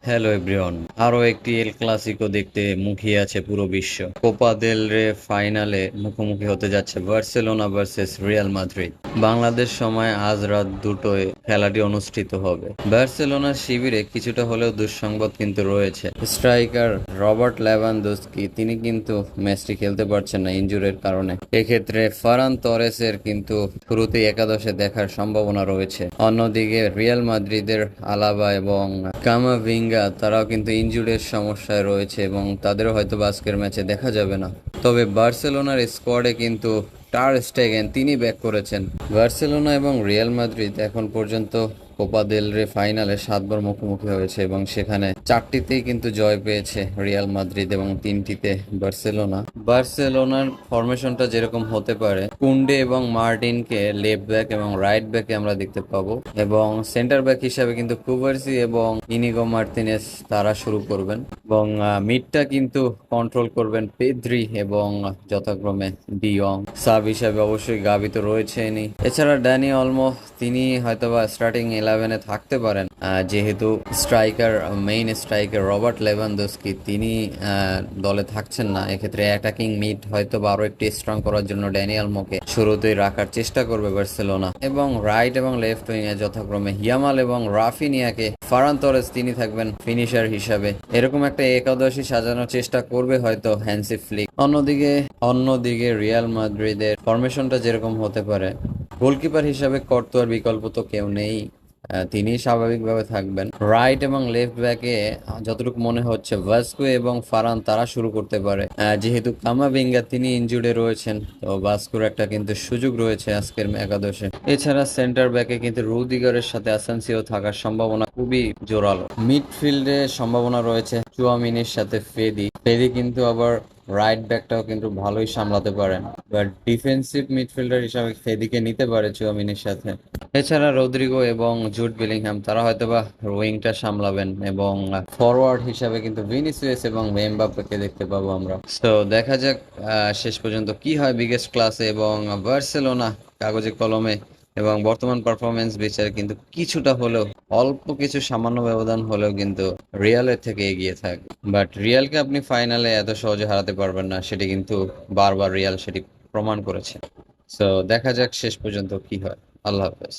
Hello everyone, আরও একটি El Clasico দেখতে মুখিয়ে আছে পুরো বিশ্ব। কোপা দেল রে ফাইনালে মুখোমুখি হতে যাচ্ছে Barcelona versus Real Madrid. Bangladesh সময় আজ রাত 2টোয় খেলাটি অনুষ্ঠিত হবে। বার্সেলোনার শিবিরে কিছুটা হলেও দুঃসংবাদ কিন্তু রয়েছে। স্ট্রাইকার রবার্ট লেভানদোস্কি তিনি কিন্তু ম্যাচটি খেলতে পারছেন না ইনজুরির কারণে। এক্ষেত্রে ফারান তরেসের কিন্তু শুরুতেই একাদশে দেখার সম্ভাবনা রয়েছে। অন্যদিকে রিয়াল মাদ্রিদের আলাবা এবং কামাভিঙ্গা তারাও কিন্তু ইনজুরির সমস্যায় রয়েছে এবং তাদেরও হয়তো আজকের ম্যাচে দেখা যাবে না। তবে বার্সেলোনার স্কোয়াডে কিন্তু টার স্টেগেন তিনি ব্যাক করেছেন। বার্সেলোনা এবং রিয়াল মাদ্রিদ এখন পর্যন্ত কোপা দেল রে ফাইনালে 7বার মুখোমুখি হয়েছে এবং সেখানে 4টিতেই কিন্তু জয় পেয়েছে রিয়াল মাদ্রিদ এবং 3টিতে বার্সেলোনার ফরমেশনটা যেরকম হতে পারে, কুন্ডে এবং মার্টিনকে লেফট ব্যাক এবং রাইট ব্যাকে আমরা দেখতে পাবো এবং সেন্টার ব্যাক হিসাবে কিন্তু কুভার্সি এবং ইনিগো মার্তিনেস তারা শুরু করবেন এবং মিডটা কিন্তু কন্ট্রোল করবেন পেদ্রি এবং যথাক্রমে ডিয়ং। সাব হিসাবে অবশ্যই গাবি তো রয়েছেনি। এছাড়া ড্যানি অলমো তিনি হয়তোবা স্টার্টিং 11-এ থাকতে পারেন, যেহেতু মেইন স্ট্রাইকার রবার্ট লেভানদোস্কি তিনি দলে থাকছেন না। এক্ষেত্রে অ্যাটাকিং মিড হয়তো আরো একটু স্ট্রং করার জন্য ড্যানি অলমোকে শুরুতেই রাখার চেষ্টা করবে বার্সেলোনা এবং রাইট এবং লেফট উইংয়ে যথাক্রমে ইয়ামাল এবং রাফিনিয়াকে। ফারান তরেস তিনি থাকবেন ফিনিশার হিসাবে। এরকম একটা একাদশী সাজানোর চেষ্টা করবে হয়তো হ্যান্সি ফ্লিক। অন্যদিকে রিয়াল মাদ্রিদের ফরমেশনটা যেরকম হতে পারে, গোলকিপার হিসাবে কর্তোয়ার বিকল্প তো কেউ নেই, তিনি স্বাভাবিকভাবে থাকবেন। রাইট এবং লেফট ব্যাকে যতটুকু মনে হচ্ছে ভাস্কো এবং ফারান তারা শুরু করতে পারে, যেহেতু কামাভিঙ্গা তিনি ইনজুর্ডে রয়েছেন, তো ভাস্কোর একটা কিন্তু সুযোগ রয়েছে আজকের একাদশে। এছাড়া সেন্টার ব্যাকে কিন্তু রুদিগারের সাথে আসানসিও থাকার সম্ভাবনা খুবই জোরালো। মিডফিল্ডে সম্ভাবনা রয়েছে চুয়ামিনির সাথে ফেদি কিন্তু আবার রাইট ব্যাকটাও কিন্তু ভালোই সামলাতে পারেন, বাট ডিফেন্সিভ মিডফিল্ডার হিসাবে ফেদিকে নিতে পারে চুয়ামিনির সাথে। এছাড়া রদ্রিগো এবং জুড বেলিংহাম তারা হয়তোবা উইংটা সামলাবেন এবং ফরওয়ার্ড হিসাবে কিন্তু ভিনিসিয়াস এবং এমবাপ্পেকে দেখতে পাবো আমরা। তো দেখা যাক শেষ পর্যন্ত কি হয় বিগেস্ট ক্লাসে, এবং বার্সেলোনা কাগজে কলমে এবং বর্তমান পারফরমেন্স বিচারে কিন্তু কিছুটা হলেও, অল্প কিছু সামান্য ব্যবধান হলেও কিন্তু রিয়ালের থেকে এগিয়ে থাকে। বাট রিয়ালকে আপনি ফাইনালে এত সহজে হারাতে পারবেন না, সেটি কিন্তু বারবার রিয়াল সেটি প্রমাণ করেছে। সো দেখা যাক শেষ পর্যন্ত কি হয়। আল্লাহ হাফেজ।